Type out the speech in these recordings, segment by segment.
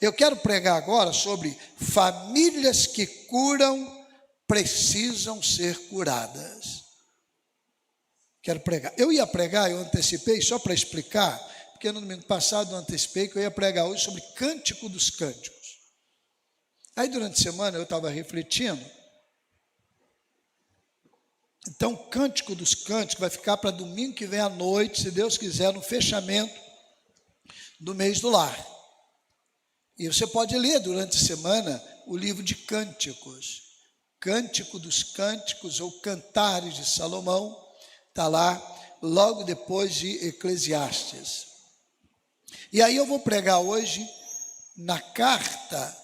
Eu quero pregar agora sobre famílias que curam precisam ser curadas. Quero pregar. Eu ia pregar, eu antecipei só para explicar, porque no domingo passado eu antecipei que eu ia pregar hoje sobre Cântico dos Cânticos. Aí durante a semana eu estava refletindo. Então, Cântico dos Cânticos vai ficar para domingo que vem à noite, se Deus quiser, no fechamento do mês do lar. E você pode ler durante a semana o livro de Cânticos. Cântico dos Cânticos ou Cantares de Salomão, está lá logo depois de Eclesiastes. E aí eu vou pregar hoje na carta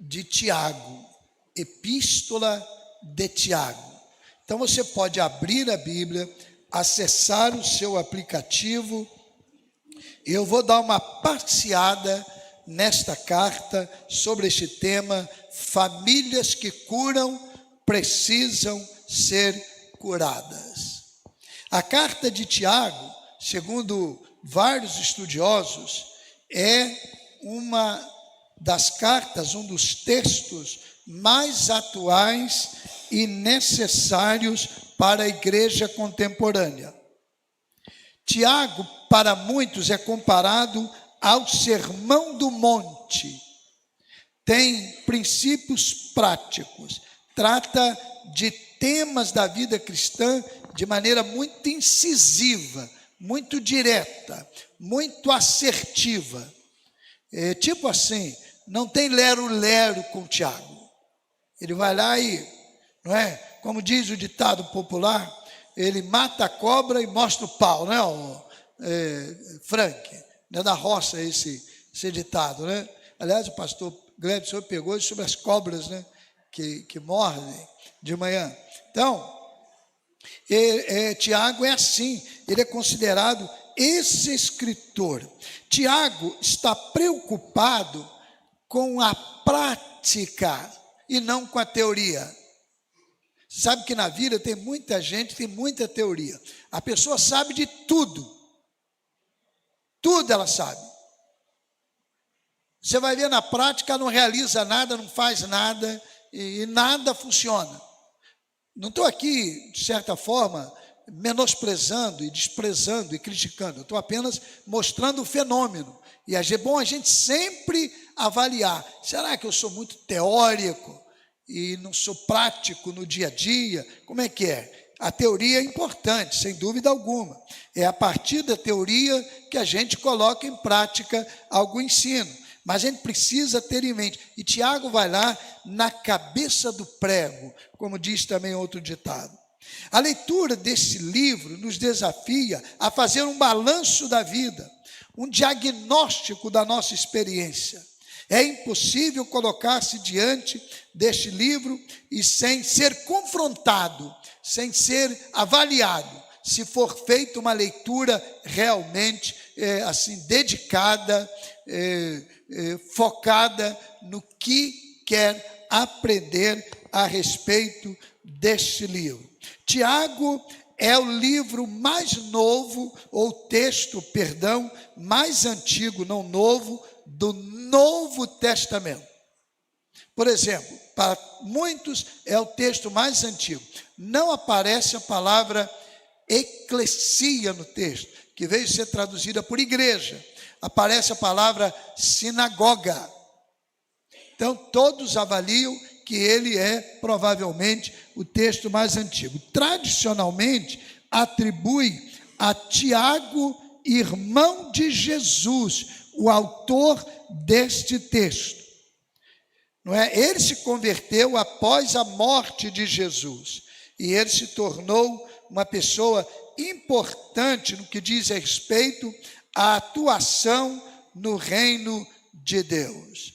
de Tiago, Epístola de Tiago. Então você pode abrir a Bíblia, acessar o seu aplicativo. Eu vou dar uma passeada nesta carta sobre este tema: famílias que curam precisam ser curadas. A carta de Tiago, segundo vários estudiosos, é uma das cartas, um dos textos mais atuais e necessários para a igreja contemporânea. Tiago, para muitos, é comparado ao Sermão do Monte. Tem princípios práticos, trata de temas da vida cristã de maneira muito incisiva, muito direta, muito assertiva. Tipo assim, não tem lero-lero com Tiago. Ele vai lá e, não é? Como diz o ditado popular, ele mata a cobra e mostra o pau, né, Frank? Não é da roça esse ditado, né? Aliás, o pastor Gleb, o senhor pegou sobre as cobras, né? Que mordem de manhã. Então, Tiago é assim, ele é considerado esse escritor. Tiago está preocupado com a prática e não com a teoria. Sabe que na vida tem muita gente, tem muita teoria. A pessoa sabe de tudo. Tudo ela sabe. Você vai ver na prática, não realiza nada, não faz nada e nada funciona. Não estou aqui, de certa forma, menosprezando e desprezando e criticando. Eu estou apenas mostrando o fenômeno. E é bom a gente sempre avaliar. Será que eu sou muito teórico e não sou prático no dia a dia? Como é que é? A teoria é importante, sem dúvida alguma. É a partir da teoria que a gente coloca em prática algum ensino. Mas a gente precisa ter em mente. E Tiago vai lá na cabeça do prego, como diz também outro ditado. A leitura desse livro nos desafia a fazer um balanço da vida, um diagnóstico da nossa experiência. É impossível colocar-se diante deste livro e sem ser confrontado, sem ser avaliado, se for feita uma leitura realmente assim dedicada, focada no que quer aprender a respeito deste livro. Tiago é o livro mais novo, ou texto, perdão, mais antigo, não novo, do Novo Testamento. Por exemplo, para muitos é o texto mais antigo. Não aparece a palavra eclesia no texto, que veio ser traduzida por igreja. Aparece a palavra sinagoga. Então, todos avaliam que ele é provavelmente o texto mais antigo. Tradicionalmente, atribui a Tiago, irmão de Jesus, o autor deste texto. Não é? Ele se converteu após a morte de Jesus e ele se tornou uma pessoa importante no que diz respeito à atuação no reino de Deus.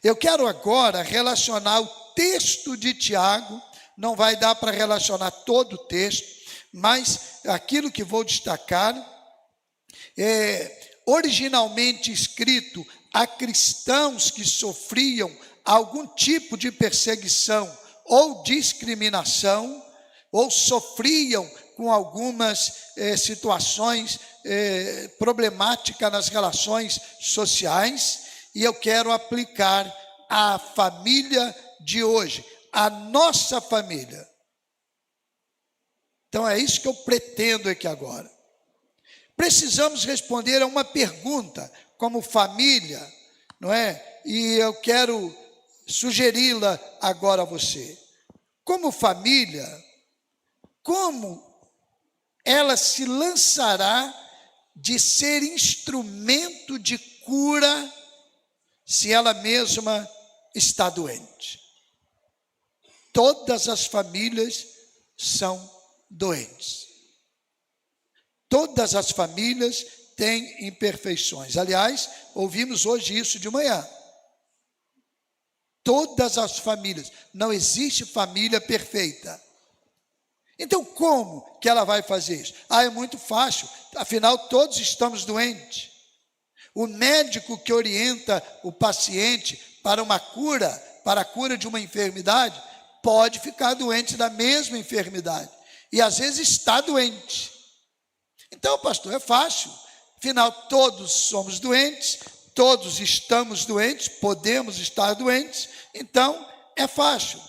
Eu quero agora relacionar o texto de Tiago, não vai dar para relacionar todo o texto, mas aquilo que vou destacar originalmente escrito a cristãos que sofriam algum tipo de perseguição ou discriminação, ou sofriam com algumas situações problemáticas nas relações sociais, e eu quero aplicar à família de hoje, a nossa família. Então é isso que eu pretendo aqui agora. Precisamos responder a uma pergunta como família, não é? E eu quero sugeri-la agora a você. Como família, como ela se lançará de ser instrumento de cura se ela mesma está doente? Todas as famílias são doentes. Todas as famílias têm imperfeições. Aliás, ouvimos hoje isso de manhã. Todas as famílias. Não existe família perfeita. Então, como que ela vai fazer isso? É muito fácil. Afinal, todos estamos doentes. O médico que orienta o paciente para uma cura, para a cura de uma enfermidade, pode ficar doente da mesma enfermidade. E às vezes está doente. Então, pastor, é fácil. Afinal, todos somos doentes, todos estamos doentes, podemos estar doentes, então é fácil.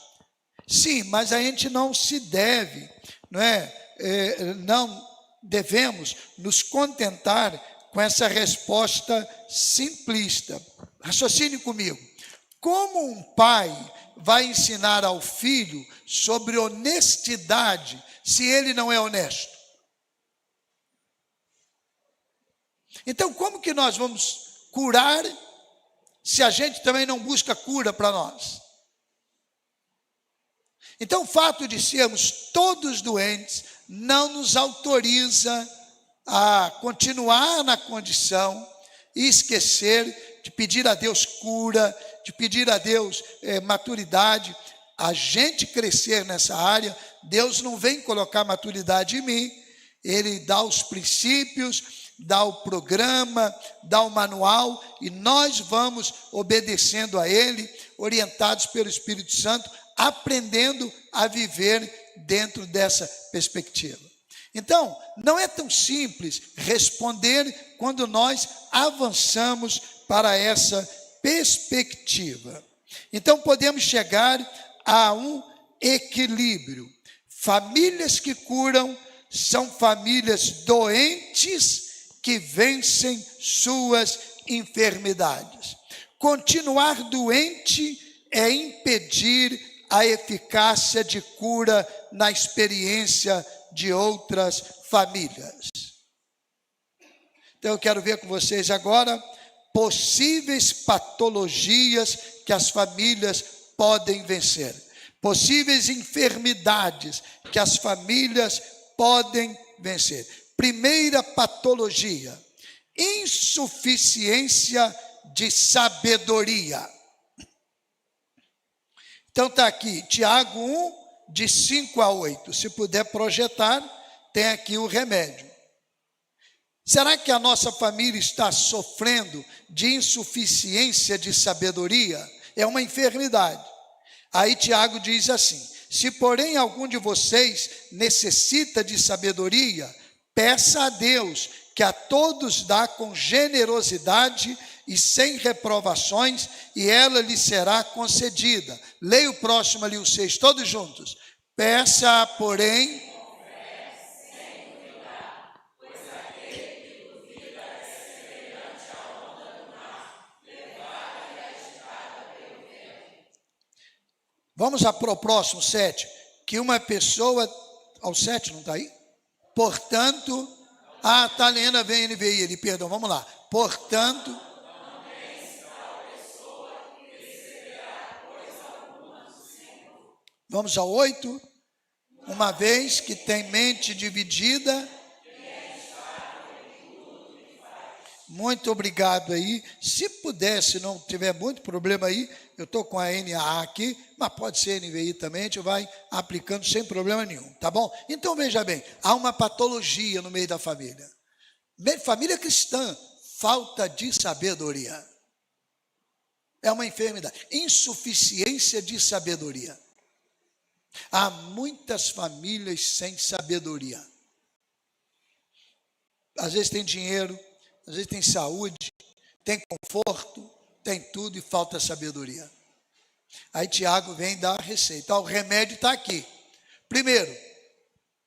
Sim, mas a gente não se deve, não devemos nos contentar com essa resposta simplista. Raciocine comigo. Como um pai vai ensinar ao filho sobre honestidade se ele não é honesto? Então, como que nós vamos curar se a gente também não busca cura para nós? Então, o fato de sermos todos doentes não nos autoriza a continuar na condição e esquecer de pedir a Deus cura, de pedir a Deus maturidade. A gente crescer nessa área, Deus não vem colocar maturidade em mim, Ele dá os princípios, dá o programa, dá o manual, e nós vamos obedecendo a Ele, orientados pelo Espírito Santo, aprendendo a viver dentro dessa perspectiva. Então, não é tão simples responder quando nós avançamos para essa perspectiva. Então, podemos chegar a um equilíbrio. Famílias que curam são famílias doentes que vencem suas enfermidades. Continuar doente é impedir a eficácia de cura na experiência de outras famílias. Então eu quero ver com vocês agora possíveis patologias que as famílias podem vencer. Possíveis enfermidades que as famílias podem vencer. Primeira patologia, insuficiência de sabedoria. Então está aqui, Tiago 1, de 5 a 8. Se puder projetar, tem aqui o remédio. Será que a nossa família está sofrendo de insuficiência de sabedoria? É uma enfermidade. Aí Tiago diz assim: se porém algum de vocês necessita de sabedoria, peça a Deus, que a todos dá com generosidade e sem reprovações, e ela lhe será concedida. Leia o próximo ali, o 6, todos juntos. Peça, porém, vamos para o próximo 7, que uma pessoa, ao 7 não está aí? Portanto, está lendo a NVI ali, perdão, vamos lá. Portanto, vamos ao 8, uma vez que tem mente dividida. Muito obrigado aí. Se puder, se não tiver muito problema aí, eu estou com a NAA aqui, mas pode ser NVI também, a gente vai aplicando sem problema nenhum, tá bom? Então veja bem, há uma patologia no meio da família. Família cristã, falta de sabedoria. É uma enfermidade, insuficiência de sabedoria. Há muitas famílias sem sabedoria. Às vezes tem dinheiro, às vezes tem saúde, tem conforto, tem tudo e falta sabedoria. Aí Tiago vem dar a receita. O remédio está aqui. Primeiro,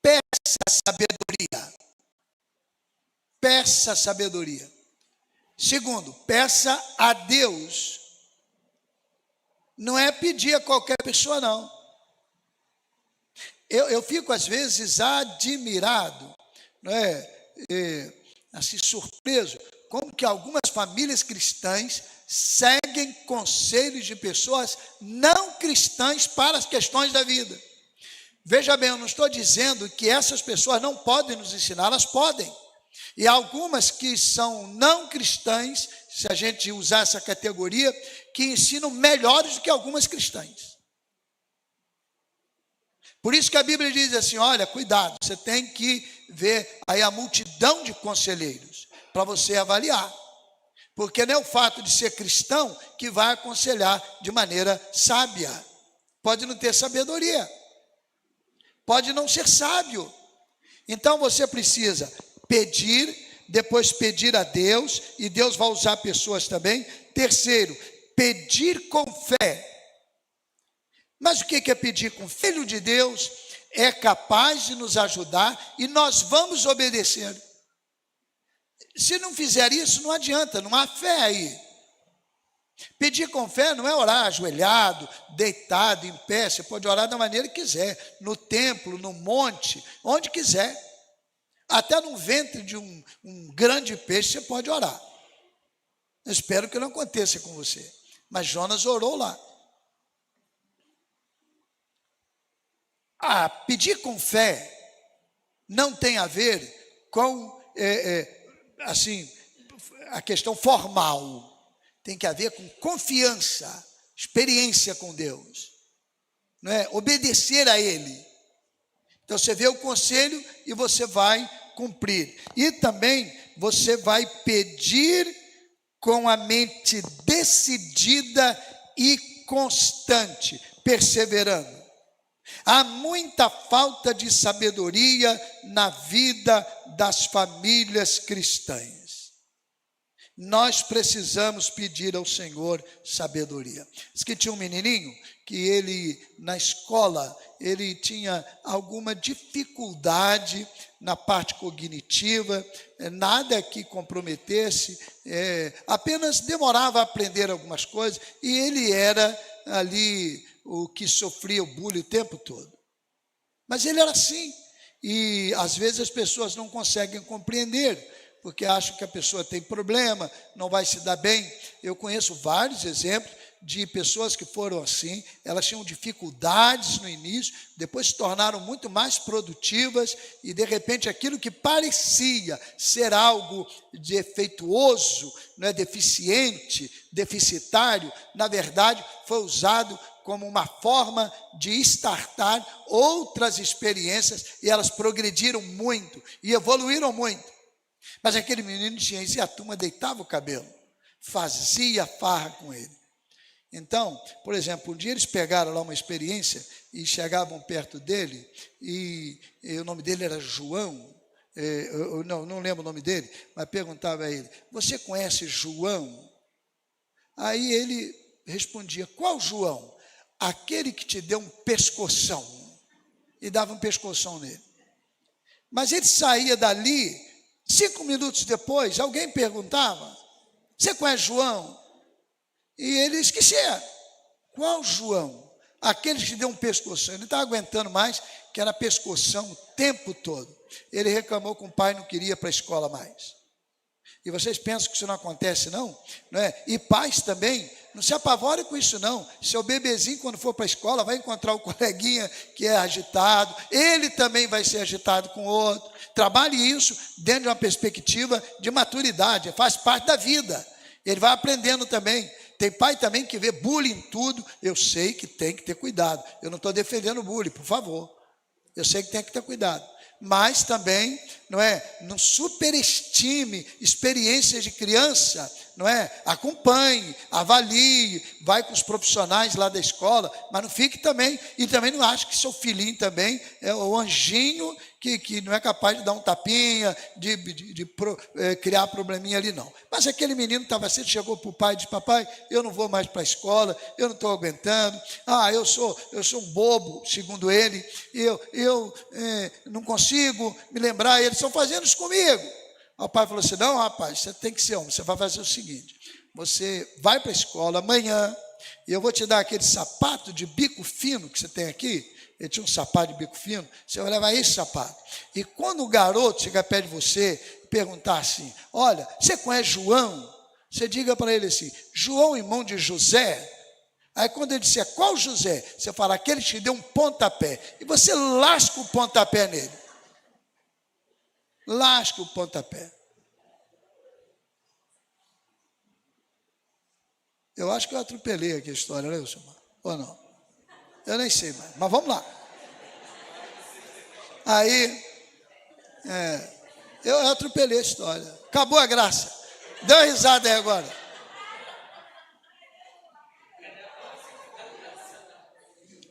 peça sabedoria. Peça sabedoria. Segundo, peça a Deus. Não é pedir a qualquer pessoa, não. Eu fico, às vezes, admirado, não é? Assim, surpreso, como que algumas famílias cristãs seguem conselhos de pessoas não cristãs para as questões da vida. Veja bem, eu não estou dizendo que essas pessoas não podem nos ensinar, elas podem. E algumas que são não cristãs, se a gente usar essa categoria, que ensinam melhores do que algumas cristãs. Por isso que a Bíblia diz assim, olha, cuidado, você tem que ver aí a multidão de conselheiros para você avaliar. Porque não é o fato de ser cristão que vai aconselhar de maneira sábia. Pode não ter sabedoria. Pode não ser sábio. Então você precisa pedir, depois pedir a Deus, e Deus vai usar pessoas também. Terceiro, pedir com fé. Mas o que é pedir com fé? Filho de Deus é capaz de nos ajudar e nós vamos obedecer. Se não fizer isso, não adianta, não há fé aí. Pedir com fé não é orar ajoelhado, deitado, em pé. Você pode orar da maneira que quiser, no templo, no monte, onde quiser. Até no ventre de um grande peixe você pode orar. Eu espero que não aconteça com você. Mas Jonas orou lá. Pedir com fé não tem a ver com assim, a questão formal. Tem que haver com confiança, experiência com Deus, não é? Obedecer a Ele. Então você vê o conselho e você vai cumprir. E também você vai pedir com a mente decidida e constante, perseverando. Há muita falta de sabedoria na vida das famílias cristãs. Nós precisamos pedir ao Senhor sabedoria. Diz que tinha um menininho que ele, na escola, ele tinha alguma dificuldade na parte cognitiva, nada que comprometesse, apenas demorava a aprender algumas coisas, e ele era ali o que sofria o bullying o tempo todo. Mas ele era assim, e às vezes as pessoas não conseguem compreender, porque acham que a pessoa tem problema, não vai se dar bem. Eu conheço vários exemplos de pessoas que foram assim, elas tinham dificuldades no início, depois se tornaram muito mais produtivas, e de repente aquilo que parecia ser algo defeituoso, não é, deficiente, deficitário, na verdade foi usado como uma forma de startar outras experiências, e elas progrediram muito e evoluíram muito. Mas aquele menino tinha isso, e a turma deitava o cabelo, fazia farra com ele. Então, por exemplo, um dia eles pegaram lá uma experiência e chegavam perto dele, e o nome dele era João, eu não lembro o nome dele, mas perguntava a ele, você conhece João? Aí ele respondia, qual João? Aquele que te deu um pescoção, e dava um pescoção nele. Mas ele saía dali, 5 minutos depois, alguém perguntava, você conhece João? E ele esquecia. Qual João? Aquele que deu um pescoção. Ele não estava aguentando mais, que era pescoção o tempo todo. Ele reclamou com o pai, não queria ir para a escola mais. E vocês pensam que isso não acontece, não é? E pais também, não se apavorem com isso, não. Seu bebezinho, quando for para a escola, vai encontrar o coleguinha que é agitado, ele também vai ser agitado com o outro. Trabalhe isso dentro de uma perspectiva de maturidade, faz parte da vida. Ele vai aprendendo também. Tem pai também que vê bullying em tudo. Eu sei que tem que ter cuidado. Eu não estou defendendo bullying, por favor. Eu sei que tem que ter cuidado. Mas também não é? Não superestime experiências de criança, não é? Acompanhe, avalie, vai com os profissionais lá da escola, mas não fique também, e também não ache que seu filhinho também é o anjinho que não é capaz de dar um tapinha, de criar probleminha ali, não. Mas aquele menino estava assim, chegou para o pai e disse: papai, eu não vou mais para a escola, eu não estou aguentando, eu sou um bobo, segundo ele, eu não consigo me lembrar, eles estão fazendo isso comigo. O pai falou assim: não, rapaz, você tem que ser homem, você vai fazer o seguinte, você vai para a escola amanhã, e eu vou te dar aquele sapato de bico fino que você tem aqui. Ele tinha um sapato de bico fino, você vai levar esse sapato. E quando o garoto chegar perto de você e perguntar assim: olha, você conhece João? Você diga para ele assim: João, irmão de José. Aí quando ele disser: qual José? Você fala: aquele que te deu um pontapé. E você lasca o pontapé nele. Lasca o pontapé. Eu acho que eu atropelei aqui a história, né, Wilson? Ou não? Eu nem sei mais, mas vamos lá. Aí, eu atropelei a história. Acabou a graça. Deu uma risada aí agora.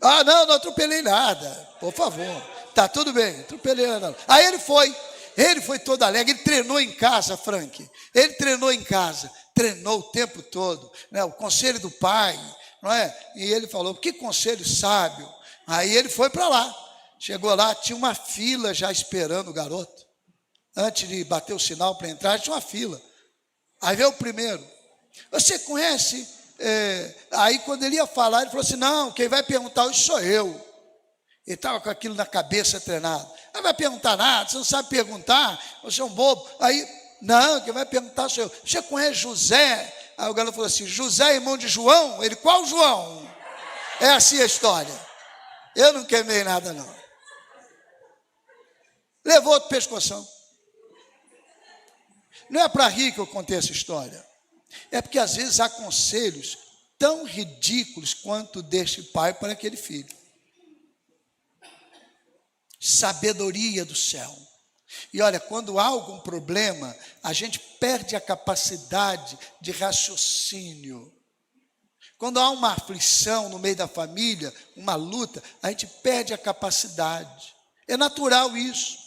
Não atropelei nada. Por favor. Tá tudo bem, atropelei nada. Aí ele foi todo alegre. Ele treinou em casa, Frank. Ele treinou em casa. Treinou o tempo todo, né? O conselho do pai, não é? E ele falou: que conselho sábio. Aí ele foi para lá, chegou lá, tinha uma fila já esperando o garoto. Antes de bater o sinal para entrar, tinha uma fila. Aí veio o primeiro: você conhece? Aí quando ele ia falar, ele falou assim: não, quem vai perguntar hoje sou eu. Ele estava com aquilo na cabeça treinado. Não vai perguntar nada, você não sabe perguntar, você é um bobo. Aí, não, quem vai perguntar sou eu. Você conhece José? Aí o garoto falou assim: José, irmão de João? Ele: qual João? É assim a história. Eu não queimei nada, não. Levou outro pescoção. Não é para rir que eu contei essa história. É porque às vezes há conselhos tão ridículos quanto deste pai para aquele filho. Sabedoria do céu. E olha, quando há algum problema, a gente perde a capacidade de raciocínio. Quando há uma aflição no meio da família, uma luta, a gente perde a capacidade. É natural isso.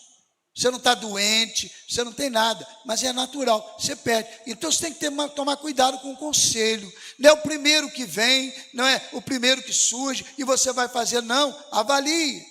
Você não está doente, você não tem nada, mas é natural, você perde. Então você tem que tomar cuidado com o conselho. Não é o primeiro que vem, não é o primeiro que surge e você vai fazer, não, avalie.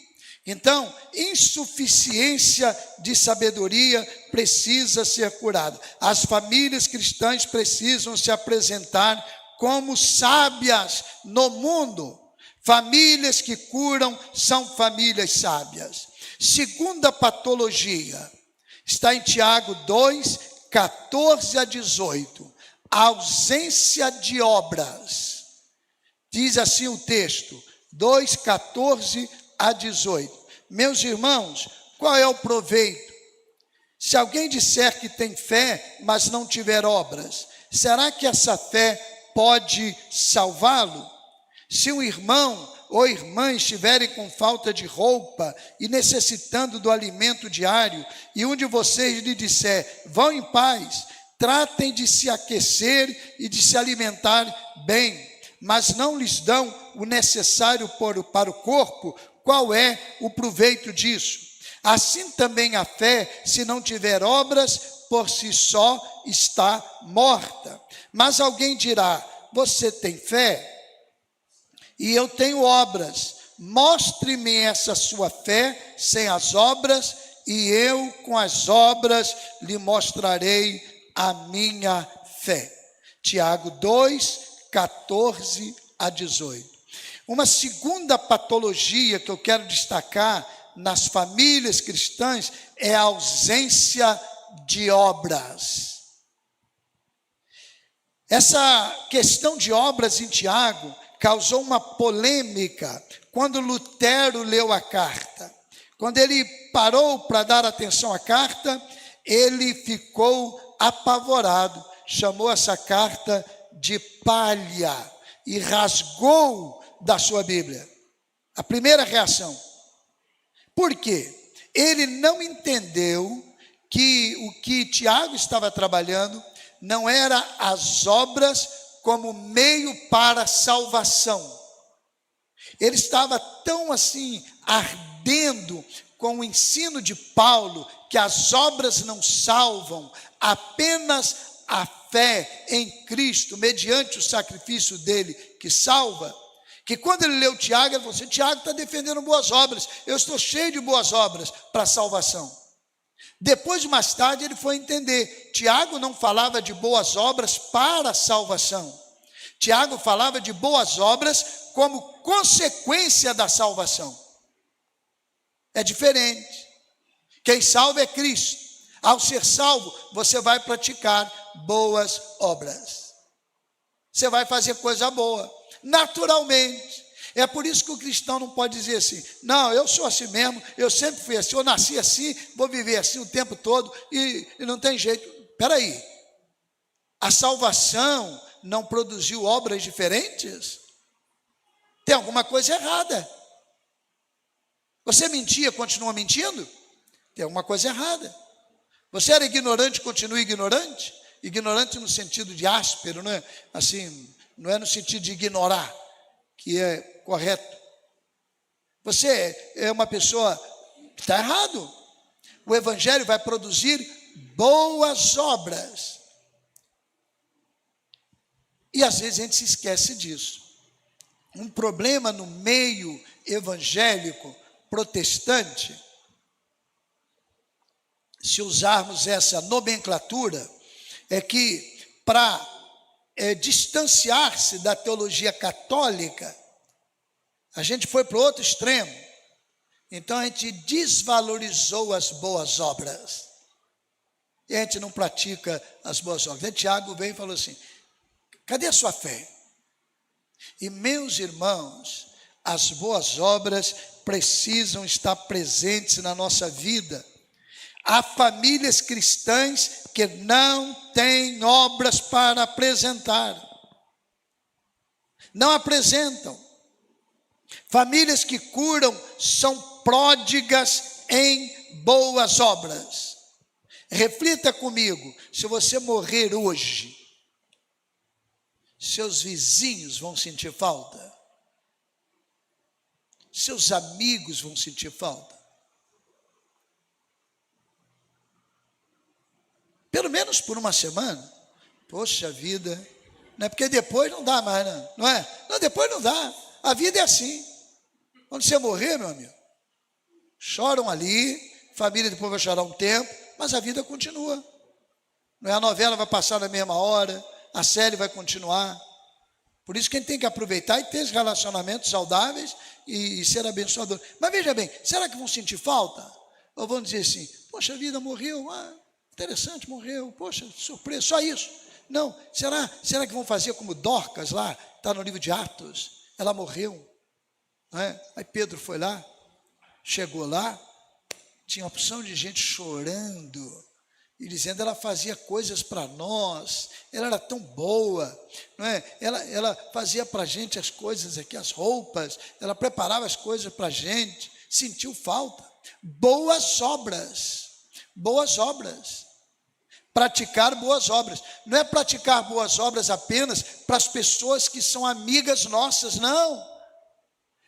Então, insuficiência de sabedoria precisa ser curada. As famílias cristãs precisam se apresentar como sábias no mundo. Famílias que curam são famílias sábias. Segunda patologia, está em Tiago 2, 14 a 18. A ausência de obras. Diz assim o texto, 2, 14 a 18. Meus irmãos, qual é o proveito? Se alguém disser que tem fé, mas não tiver obras, será que essa fé pode salvá-lo? Se um irmão ou irmã estiverem com falta de roupa e necessitando do alimento diário, e um de vocês lhe disser: vão em paz, tratem de se aquecer e de se alimentar bem, mas não lhes dão o necessário para o corpo, qual é o proveito disso? Assim também a fé, se não tiver obras, por si só está morta. Mas alguém dirá: você tem fé? E eu tenho obras. Mostre-me essa sua fé sem as obras, e eu com as obras lhe mostrarei a minha fé. Tiago 2, 14 a 18. Uma segunda patologia que eu quero destacar nas famílias cristãs é a ausência de obras. Essa questão de obras em Tiago causou uma polêmica quando Lutero leu a carta. Quando ele parou para dar atenção à carta, ele ficou apavorado, chamou essa carta de palha e rasgou da sua Bíblia. A primeira reação. Por quê? Ele não entendeu que o que Tiago estava trabalhando não era as obras como meio para a salvação. Ele estava tão assim, ardendo com o ensino de Paulo, que as obras não salvam, apenas a fé em Cristo, mediante o sacrifício dele, que salva, que quando ele leu Tiago, ele falou assim: Tiago está defendendo boas obras, eu estou cheio de boas obras para a salvação. Depois, mais tarde, ele foi entender, Tiago não falava de boas obras para a salvação, Tiago falava de boas obras como consequência da salvação. É diferente. Quem salva é Cristo. Ao ser salvo, você vai praticar boas obras. Você vai fazer coisa boa, naturalmente. É por isso que o cristão não pode dizer assim: não, eu sou assim mesmo, eu sempre fui assim, eu nasci assim, vou viver assim o tempo todo e não tem jeito. Espera aí, a salvação não produziu obras diferentes? Tem alguma coisa errada. Você mentia, continua mentindo? Tem alguma coisa errada. Você era ignorante, continua ignorante? Ignorante no sentido de áspero, não é? Assim, não é no sentido de ignorar, que é correto. Você é uma pessoa que está errado. O evangelho vai produzir boas obras. E às vezes a gente se esquece disso. Um problema no meio evangélico protestante, se usarmos essa nomenclatura, é que para distanciar-se da teologia católica, a gente foi para o outro extremo. Então a gente desvalorizou as boas obras. E a gente não pratica as boas obras. Então, Tiago veio e falou assim: cadê a sua fé? E meus irmãos, as boas obras precisam estar presentes na nossa vida. Há famílias cristãs que não têm obras para apresentar. Não apresentam. Famílias que curam são pródigas em boas obras. Reflita comigo, se você morrer hoje, seus vizinhos vão sentir falta? Seus amigos vão sentir falta? Pelo menos por uma semana. Poxa vida, não é porque depois não dá mais, não é? Não, depois não dá. A vida é assim. Quando você morrer, meu amigo, choram ali, família depois vai chorar um tempo, mas a vida continua. Não é? A novela vai passar na mesma hora, a série vai continuar. Por isso que a gente tem que aproveitar e ter relacionamentos saudáveis e ser abençoador. Mas veja bem, será que vão sentir falta? Ou vão dizer assim: poxa vida, morreu, interessante, morreu, poxa, surpresa, só isso. Não, será que vão fazer como Dorcas lá, está no livro de Atos, ela morreu, não é? Aí Pedro foi lá, chegou lá, tinha uma opção de gente chorando, e dizendo: ela fazia coisas para nós, ela era tão boa, não é? Ela fazia para a gente as coisas aqui, as roupas, ela preparava as coisas para a gente, sentiu falta. Boas obras, praticar boas obras, não é praticar boas obras apenas para as pessoas que são amigas nossas, não,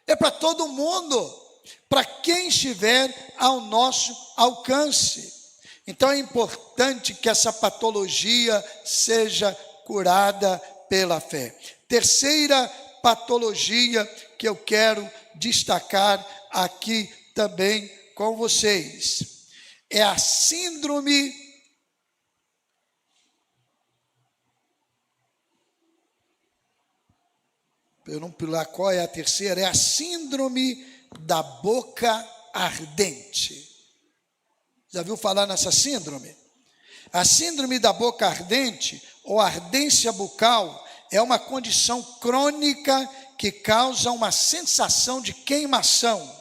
é para todo mundo, para quem estiver ao nosso alcance. Então é importante que essa patologia seja curada pela fé. Terceira patologia que eu quero destacar aqui também com vocês é a síndrome qual é a terceira? É a síndrome da boca ardente. Já viu falar nessa síndrome? A síndrome da boca ardente, ou ardência bucal, é uma condição crônica que causa uma sensação de queimação.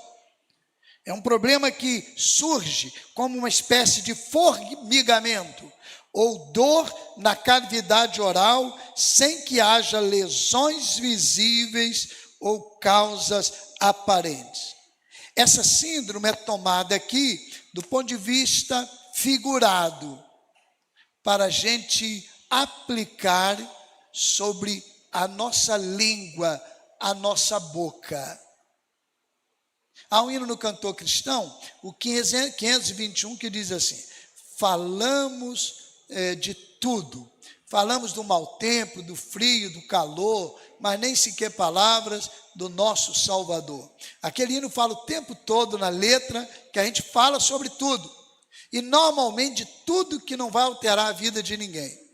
É um problema que surge como uma espécie de formigamento ou dor na cavidade oral, sem que haja lesões visíveis ou causas aparentes. Essa síndrome é tomada aqui do ponto de vista figurado para a gente aplicar sobre a nossa língua, a nossa boca. Há um hino no Cantor Cristão, o 521, que diz assim: falamos de tudo, falamos do mau tempo, do frio, do calor, mas nem sequer palavras do nosso Salvador. Aquele hino fala o tempo todo na letra que a gente fala sobre tudo, e normalmente de tudo que não vai alterar a vida de ninguém.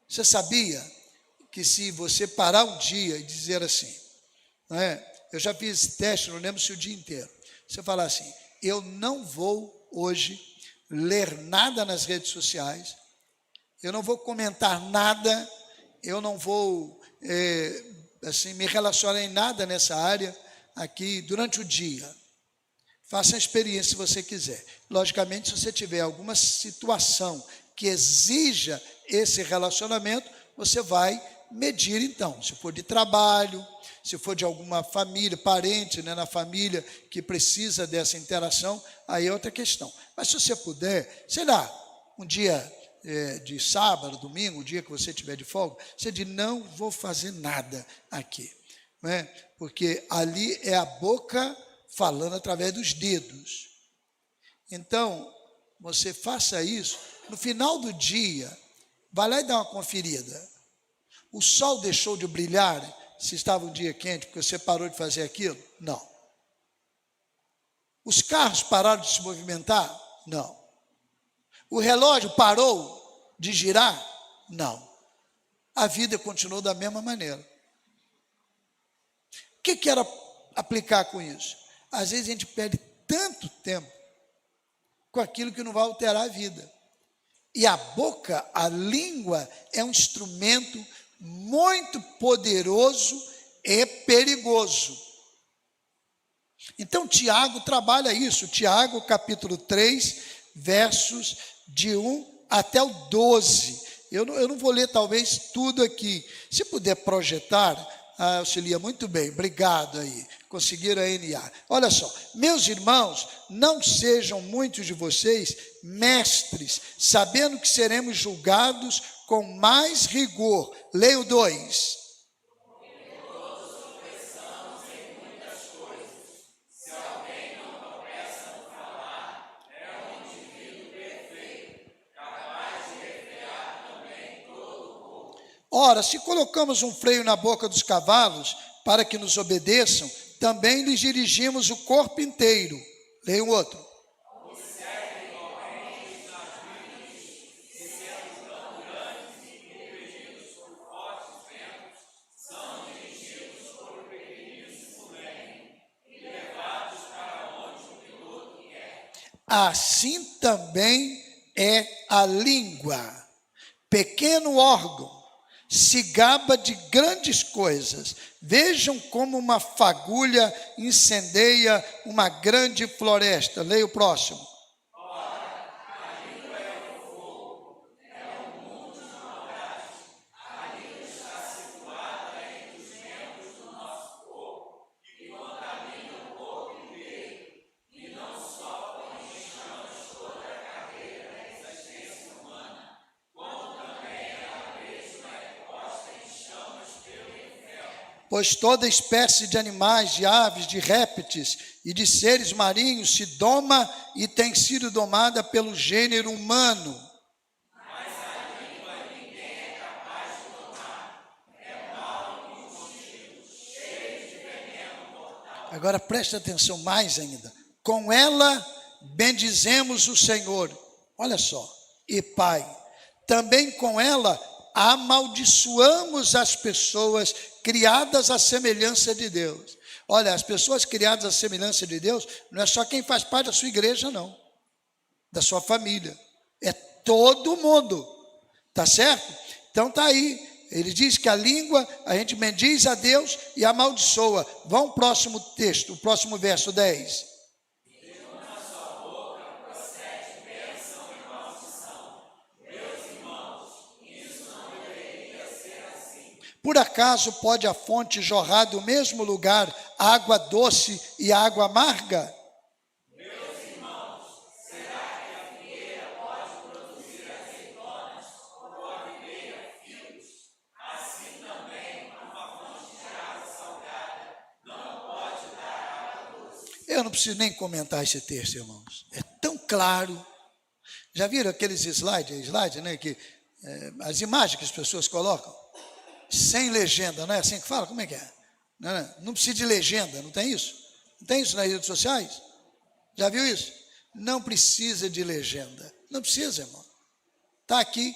Você sabia que se você parar um dia e dizer assim, não é? Eu já fiz esse teste, não lembro se o dia inteiro. Você falar assim: eu não vou hoje ler nada nas redes sociais, eu não vou comentar nada, eu não vou assim, me relacionar em nada nessa área aqui durante o dia. Faça a experiência se você quiser. Logicamente, se você tiver alguma situação que exija esse relacionamento, você vai medir então, se for de trabalho, se for de alguma família, parente, né, na família que precisa dessa interação, aí é outra questão. Mas se você puder, sei lá, um dia de sábado, domingo, o dia que você tiver de folga, você diz: não vou fazer nada aqui, né? Porque ali é a boca falando através dos dedos. Então, você faça isso, no final do dia, vai lá e dá uma conferida. O sol deixou de brilhar se estava um dia quente porque você parou de fazer aquilo? Não. Os carros pararam de se movimentar? Não. O relógio parou de girar? Não. A vida continuou da mesma maneira. O que era aplicar com isso? Às vezes a gente perde tanto tempo com aquilo que não vai alterar a vida. E a boca, a língua, é um instrumento muito poderoso e perigoso. Então Tiago trabalha isso. Tiago capítulo 3, versos de 1 até o 12. Eu não vou ler talvez tudo aqui. Se puder projetar, auxilia muito bem. Obrigado aí. Conseguiram a NA. Olha só: meus irmãos, não sejam muitos de vocês mestres, sabendo que seremos julgados com mais rigor. Leia o 2. Ora, se colocamos um freio na boca dos cavalos para que nos obedeçam, também lhes dirigimos o corpo inteiro. Leia o outro. Assim também é a língua, pequeno órgão, se gaba de grandes coisas. Vejam como uma fagulha incendeia uma grande floresta. Leia o próximo. Pois toda espécie de animais, de aves, de répteis e de seres marinhos se doma e tem sido domada pelo gênero humano. Mas a língua ninguém é capaz de domar. É mal e contigo, cheio de veneno mortal. Agora preste atenção mais ainda. Com ela bendizemos o Senhor. Olha só. E Pai. Também com ela amaldiçoamos as pessoas criadas à semelhança de Deus. Olha, as pessoas criadas à semelhança de Deus não é só quem faz parte da sua igreja, não, da sua família, é todo mundo, tá certo? Então tá aí, ele diz que a língua, a gente bendiz a Deus e amaldiçoa. Vamos ao próximo texto, o próximo verso 10. Por acaso pode a fonte jorrar do mesmo lugar água doce e água amarga? Eu não preciso nem comentar esse texto, irmãos. É tão claro. Já viram aqueles slides, né? As imagens que as pessoas colocam? Sem legenda, não é assim que fala? Como é que é? Não precisa de legenda, não tem isso? Não tem isso nas redes sociais? Já viu isso? Não precisa de legenda. Não precisa, irmão. Está aqui.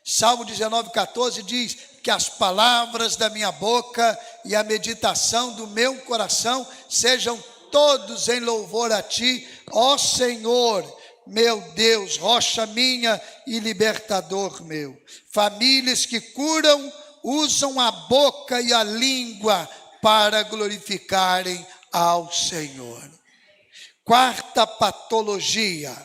Salmo 19,14 diz que as palavras da minha boca e a meditação do meu coração sejam todos em louvor a ti, ó Senhor, meu Deus, rocha minha e libertador meu. Famílias que curam usam a boca e a língua para glorificarem ao Senhor. Quarta patologia,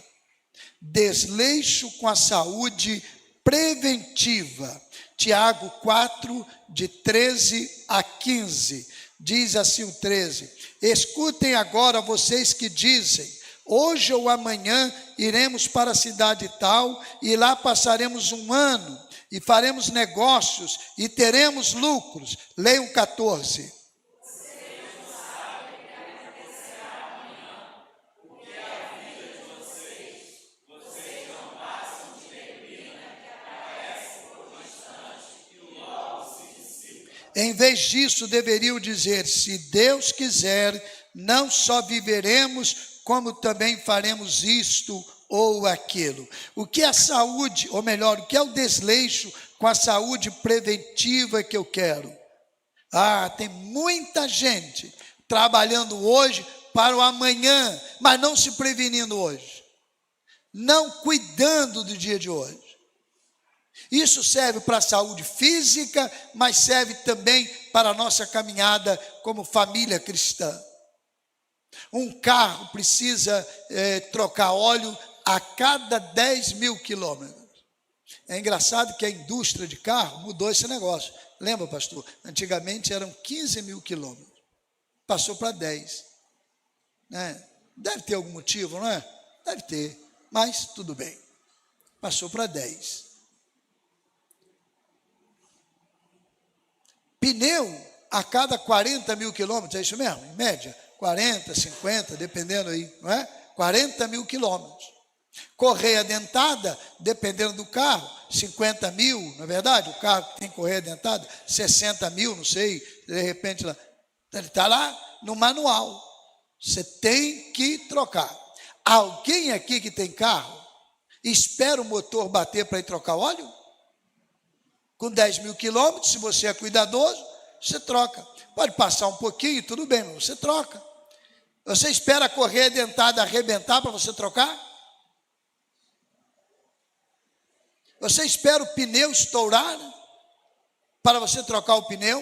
desleixo com a saúde preventiva. Tiago 4, de 13 a 15, diz assim o 13: escutem agora vocês que dizem, hoje ou amanhã iremos para a cidade tal, e lá passaremos um ano, e faremos negócios, e teremos lucros. Leiam 14. Em vez disso, deveriam dizer, se Deus quiser, não só viveremos, como também faremos isto ou aquilo. O que é a saúde, ou melhor, o que é o desleixo com a saúde preventiva que eu quero? Tem muita gente trabalhando hoje para o amanhã, mas não se prevenindo hoje, não cuidando do dia de hoje. Isso serve para a saúde física, mas serve também para a nossa caminhada como família cristã. Um carro precisa trocar óleo a cada 10 mil quilômetros. É engraçado que a indústria de carro mudou esse negócio. Lembra, pastor? Antigamente eram 15 mil quilômetros. Passou para 10. Deve ter algum motivo, não é? Deve ter, mas tudo bem. Passou para 10. Pneu a cada 40 mil quilômetros, é isso mesmo? Em média, 40, 50, dependendo aí, não é? 40 mil quilômetros. Correia dentada, dependendo do carro, 50 mil, não é verdade? O carro que tem correia dentada, 60 mil, não sei, de repente, ele está lá no manual. Você tem que trocar. Alguém aqui que tem carro, espera o motor bater para ir trocar óleo? Com 10 mil quilômetros, se você é cuidadoso, você troca. Pode passar um pouquinho, tudo bem, mas você troca. Você espera a correia dentada arrebentar para você trocar? Você espera o pneu estourar para você trocar o pneu?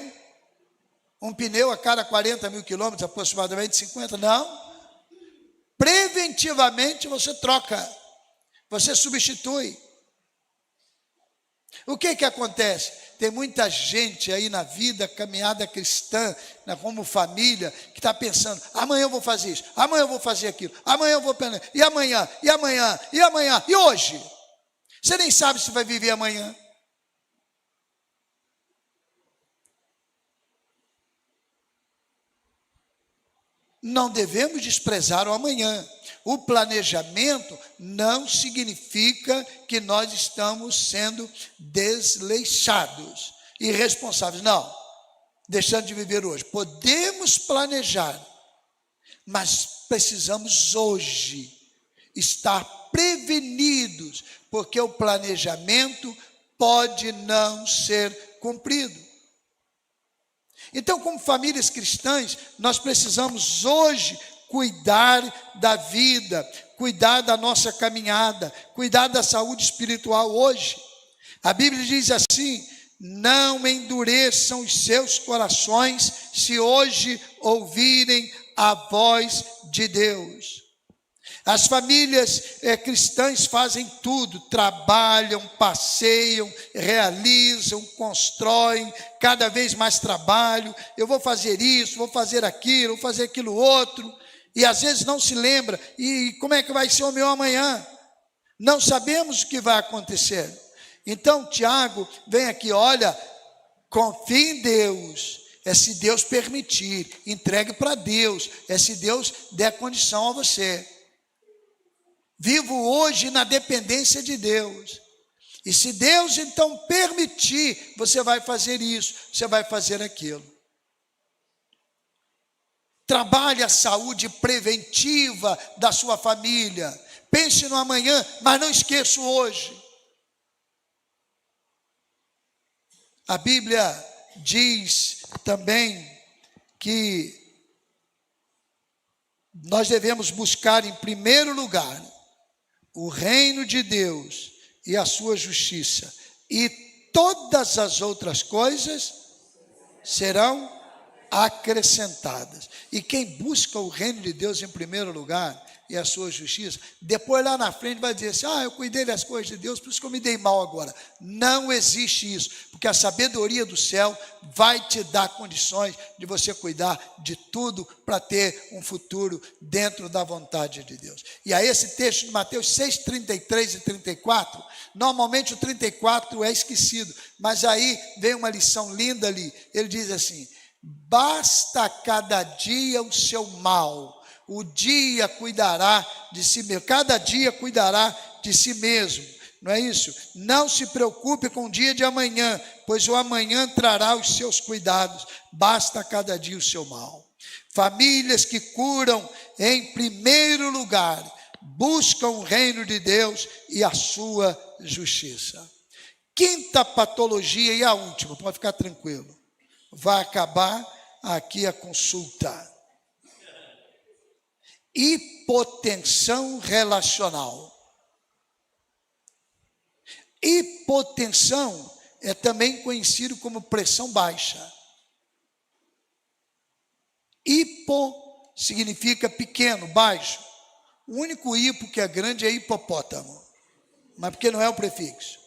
Um pneu a cada 40 mil quilômetros, aproximadamente 50? Não. Preventivamente você troca, você substitui. O que acontece? Tem muita gente aí na vida, caminhada cristã, como família, que está pensando, amanhã eu vou fazer isso, amanhã eu vou fazer aquilo, amanhã eu vou... E amanhã, e amanhã, e amanhã, e hoje? Você nem sabe se vai viver amanhã. Não devemos desprezar o amanhã. O planejamento não significa que nós estamos sendo desleixados, irresponsáveis. Não, deixando de viver hoje. Podemos planejar, mas precisamos hoje estar prevenidos, porque o planejamento pode não ser cumprido. Então, como famílias cristãs, nós precisamos hoje cuidar da vida, cuidar da nossa caminhada, cuidar da saúde espiritual hoje. A Bíblia diz assim: não endureçam os seus corações se hoje ouvirem a voz de Deus. As famílias cristãs fazem tudo, trabalham, passeiam, realizam, constroem, cada vez mais trabalho. Eu vou fazer isso, vou fazer aquilo, vou fazer aquilo outro. E às vezes não se lembra, e como é que vai ser o meu amanhã? Não sabemos o que vai acontecer. Então Tiago vem aqui, olha, confie em Deus, é se Deus permitir. Entregue para Deus, é se Deus der condição a você. Vivo hoje na dependência de Deus. E se Deus então permitir, você vai fazer isso, você vai fazer aquilo. Trabalhe a saúde preventiva da sua família. Pense no amanhã, mas não esqueça o hoje. A Bíblia diz também que nós devemos buscar em primeiro lugar o reino de Deus e a sua justiça, e todas as outras coisas serão acrescentadas. E quem busca o reino de Deus em primeiro lugar e a sua justiça, depois lá na frente vai dizer assim: eu cuidei das coisas de Deus, por isso que eu me dei mal agora. Não existe isso, porque a sabedoria do céu vai te dar condições de você cuidar de tudo para ter um futuro dentro da vontade de Deus. E aí esse texto de Mateus 6, 33 e 34, normalmente o 34 é esquecido, mas aí vem uma lição linda ali. Ele diz assim: basta cada dia o seu mal, o dia cuidará de si mesmo, cada dia cuidará de si mesmo, não é isso? Não se preocupe com o dia de amanhã, pois o amanhã trará os seus cuidados, basta cada dia o seu mal. Famílias que curam em primeiro lugar, buscam o reino de Deus e a sua justiça. Quinta patologia e a última, pode ficar tranquilo, vai acabar aqui a consulta. Hipotensão relacional. Hipotensão é também conhecido como pressão baixa. Hipo significa pequeno, baixo. O único hipo que é grande é hipopótamo, mas porque não é o prefixo.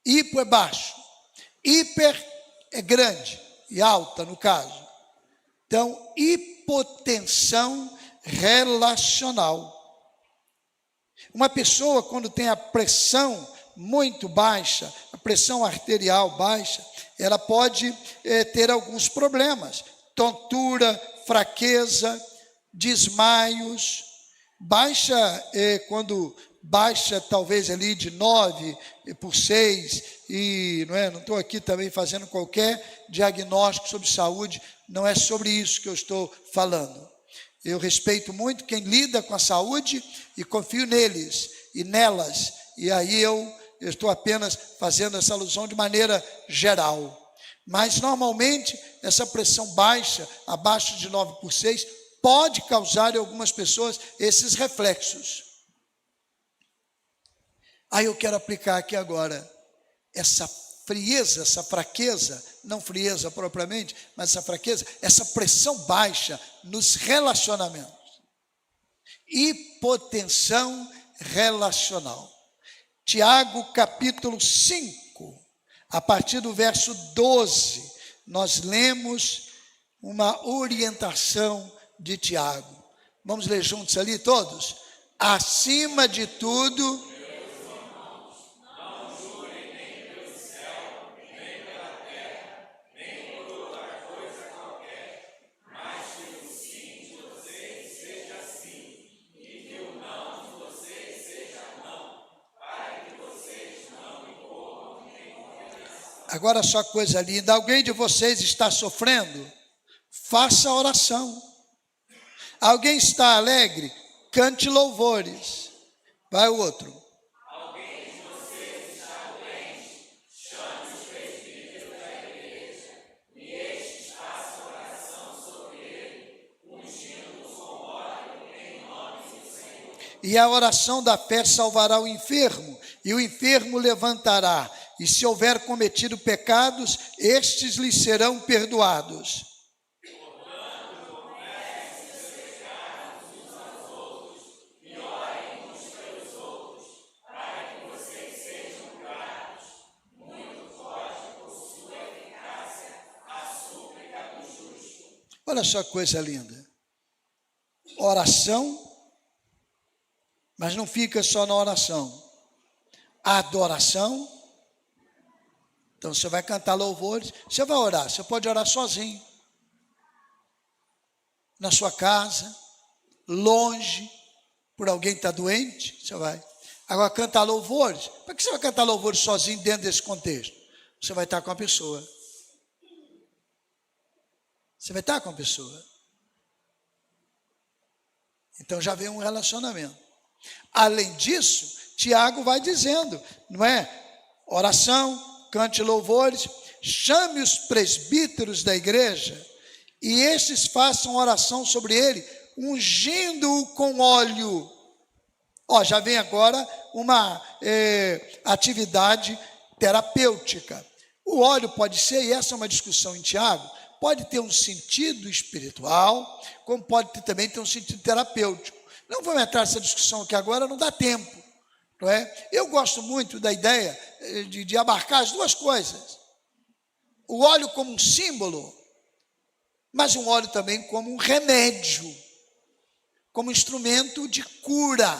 Hipo é baixo, hiper é grande e alta no caso. Então, hipotensão relacional. Uma pessoa, quando tem a pressão muito baixa, a pressão arterial baixa, ela pode ter alguns problemas: tontura, fraqueza, desmaios. Quando baixa talvez ali de 9 por 6, e não estou aqui também fazendo qualquer diagnóstico sobre saúde, não é sobre isso que eu estou falando. Eu respeito muito quem lida com a saúde e confio neles e nelas, e aí eu estou apenas fazendo essa alusão de maneira geral. Mas normalmente essa pressão baixa, abaixo de 9 por 6, pode causar em algumas pessoas esses reflexos. Aí eu quero aplicar aqui agora essa frieza, essa fraqueza, não frieza propriamente, mas essa fraqueza, essa pressão baixa nos relacionamentos. Hipotensão relacional. Tiago capítulo 5, a partir do verso 12, nós lemos uma orientação de Tiago. Vamos ler juntos ali todos? Acima de tudo, agora só coisa linda, alguém de vocês está sofrendo? Faça oração. Alguém está alegre? Cante louvores. Vai o outro. Alguém de vocês está doente? Chame os presbíteros da igreja, e estes façam oração sobre ele, ungindo-o com óleo em nome do Senhor. E a oração da fé salvará o enfermo, e o enfermo levantará. E se houver cometido pecados, estes lhes serão perdoados. Portanto, confessem seus pecados uns aos outros e orem uns pelos outros, para que vocês sejam curados. Muito pode, por sua eficácia, a súplica do justo. Olha só que coisa linda. Oração, mas não fica só na oração. Adoração, Então você vai cantar louvores, você vai orar, você pode orar sozinho, na sua casa, longe, por alguém que está doente, você vai. Agora, cantar louvores, para que você vai cantar louvores sozinho dentro desse contexto? Você vai estar com a pessoa. Você vai estar com a pessoa. Então já vem um relacionamento. Além disso, Tiago vai dizendo, não é? Oração, cante louvores, chame os presbíteros da igreja e estes façam oração sobre ele, ungindo-o com óleo. Já vem agora uma atividade terapêutica. O óleo pode ser, e essa é uma discussão em Tiago, pode ter um sentido espiritual, como pode também ter um sentido terapêutico. Não vamos entrar nessa discussão aqui agora, não dá tempo. Não é? Eu gosto muito da ideia de abarcar as duas coisas. O óleo como um símbolo, mas um óleo também como um remédio, como instrumento de cura.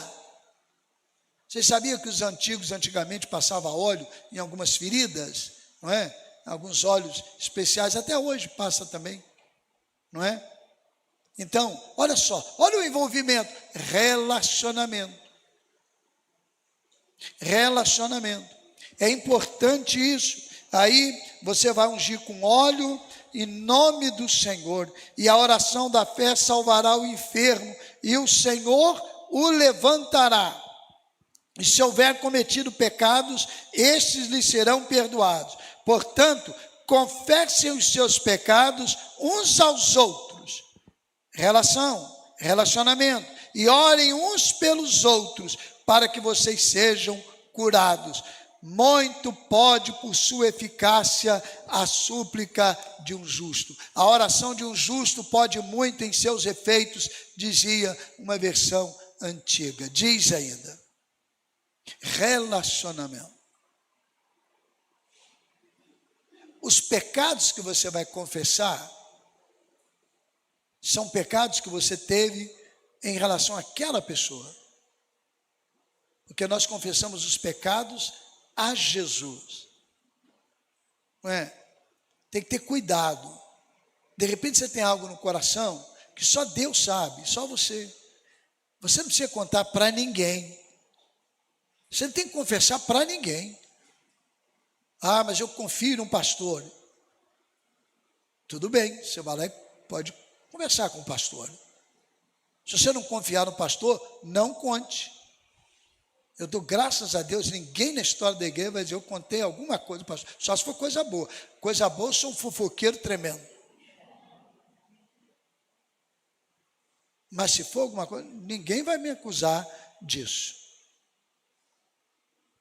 Vocês sabiam que os antigos antigamente passavam óleo em algumas feridas, não é? Alguns óleos especiais, até hoje passa também, não é? Então, olha só, olha o envolvimento, relacionamento. Relacionamento, é importante isso. Aí você vai ungir com óleo em nome do Senhor, e a oração da fé salvará o enfermo, e o Senhor o levantará. E se houver cometido pecados, estes lhe serão perdoados. Portanto, confessem os seus pecados uns aos outros. Relacionamento. E orem uns pelos outros, para que vocês sejam curados. Muito pode, por sua eficácia, a súplica de um justo. A oração de um justo pode muito em seus efeitos, dizia uma versão antiga. Diz ainda. Relacionamento. Os pecados que você vai confessar são pecados que você teve em relação àquela pessoa. Porque nós confessamos os pecados a Jesus. Não é? Tem que ter cuidado. De repente você tem algo no coração que só Deus sabe, só você. Você não precisa contar para ninguém. Você não tem que confessar para ninguém. Mas eu confio num pastor. Tudo bem, você vai lá e pode conversar com o pastor. Se você não confiar no pastor, não conte. Eu dou graças a Deus, ninguém na história da igreja vai dizer, eu contei alguma coisa, pastor. Só se for coisa boa. Coisa boa, eu sou um fofoqueiro tremendo. Mas se for alguma coisa, ninguém vai me acusar disso.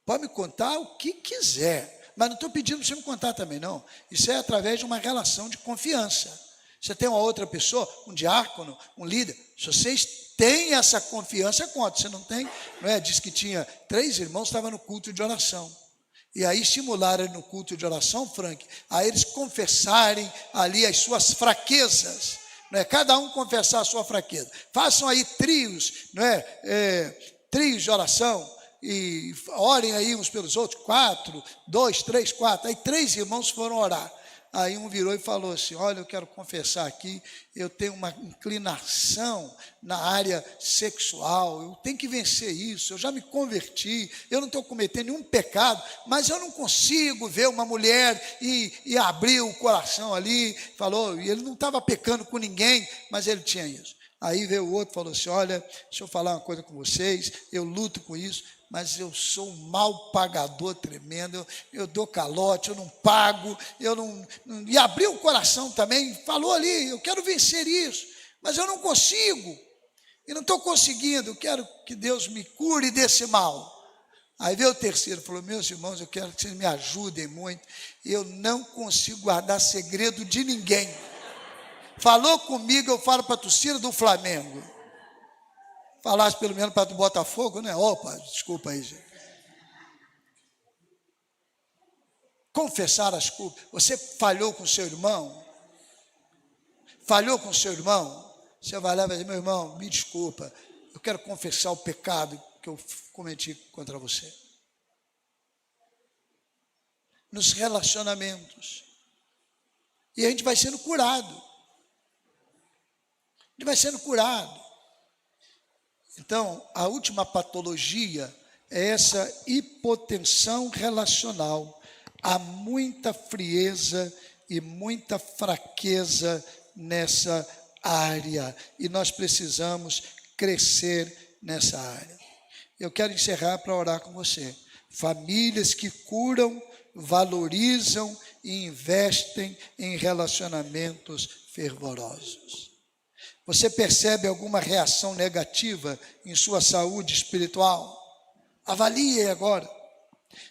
Pode me contar o que quiser, mas não estou pedindo para você me contar também, não. Isso é através de uma relação de confiança. Você tem uma outra pessoa, um diácono, um líder, se vocês têm essa confiança, conta. Você não tem, não é? Diz que tinha 3 irmãos, estavam no culto de oração. E aí estimularam no culto de oração, Frank, a eles confessarem ali as suas fraquezas. Não é? Cada um confessar a sua fraqueza. Façam aí trios, não é? Trios de oração. E orem aí uns pelos outros, 4, 2, 3, 4. Aí 3 irmãos foram orar. Aí um virou e falou assim, olha, eu quero confessar aqui, eu tenho uma inclinação na área sexual, eu tenho que vencer isso, eu já me converti, eu não estou cometendo nenhum pecado, mas eu não consigo ver uma mulher e abrir o coração ali, falou, e ele não estava pecando com ninguém, mas ele tinha isso. Aí veio o outro e falou assim, olha, deixa eu falar uma coisa com vocês, eu luto com isso, mas eu sou um mal pagador tremendo, eu dou calote, eu não pago, e abriu o coração também, falou ali, eu quero vencer isso, mas eu não consigo, e não estou conseguindo, eu quero que Deus me cure desse mal. Aí veio o terceiro, falou, meus irmãos, eu quero que vocês me ajudem muito, eu não consigo guardar segredo de ninguém. Falou comigo, eu falo para a torcida do Flamengo. Falasse pelo menos para do Botafogo, né? Opa, desculpa aí, gente. Confessar as culpas. Você falhou com seu irmão? Falhou com seu irmão? Você vai lá e vai dizer, meu irmão, me desculpa, eu quero confessar o pecado que eu cometi contra você. nos relacionamentos. E a gente vai sendo curado. A gente vai sendo curado. Então, a última patologia é essa hipotensão relacional. Há muita frieza e muita fraqueza nessa área. E nós precisamos crescer nessa área. Eu quero encerrar para orar com você. Famílias que curam, valorizam e investem em relacionamentos fervorosos. Você percebe alguma reação negativa em sua saúde espiritual? Avalie agora.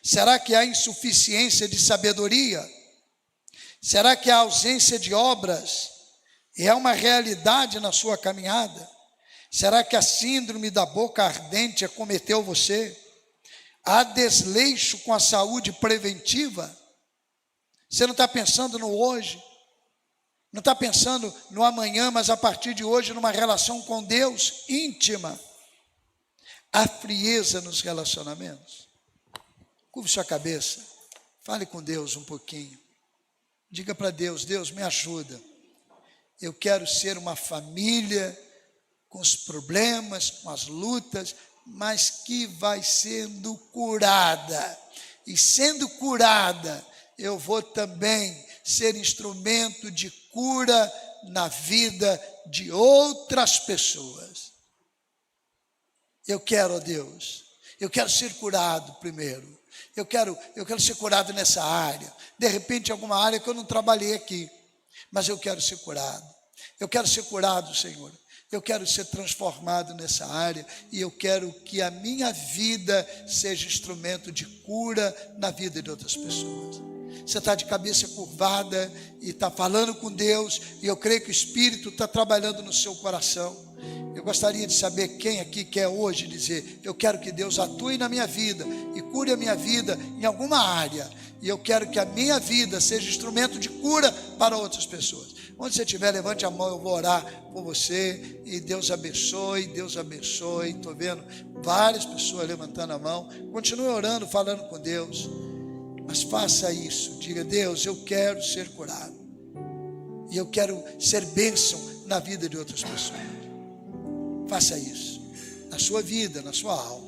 Será que há insuficiência de sabedoria? Será que há ausência de obras? E é uma realidade na sua caminhada? Será que a síndrome da boca ardente acometeu você? Há desleixo com a saúde preventiva? Você não está pensando no hoje? Não está pensando no amanhã, mas a partir de hoje numa relação com Deus íntima? Há frieza nos relacionamentos? Curve sua cabeça, fale com Deus um pouquinho. Diga para Deus, Deus me ajuda. Eu quero ser uma família com os problemas, com as lutas, mas que vai sendo curada. E sendo curada, eu vou também ser instrumento de cura na vida de outras pessoas. Eu quero, ó Deus, eu quero ser curado primeiro. Eu quero ser curado nessa área. De repente, alguma área que eu não trabalhei aqui, mas eu quero ser curado. Eu quero ser curado, Senhor. Eu quero ser transformado nessa área e eu quero que a minha vida seja instrumento de cura na vida de outras pessoas. Você está de cabeça curvada e está falando com Deus e eu creio que o Espírito está trabalhando no seu coração. Eu gostaria de saber quem aqui quer hoje dizer, eu quero que Deus atue na minha vida e cure a minha vida em alguma área. E eu quero que a minha vida seja instrumento de cura para outras pessoas. Onde você estiver, levante a mão, eu vou orar por você. E Deus abençoe, Deus abençoe. Estou vendo várias pessoas levantando a mão. Continue orando, falando com Deus. Mas faça isso, diga, Deus, eu quero ser curado. E eu quero ser bênção na vida de outras pessoas. Faça isso, na sua vida, na sua alma.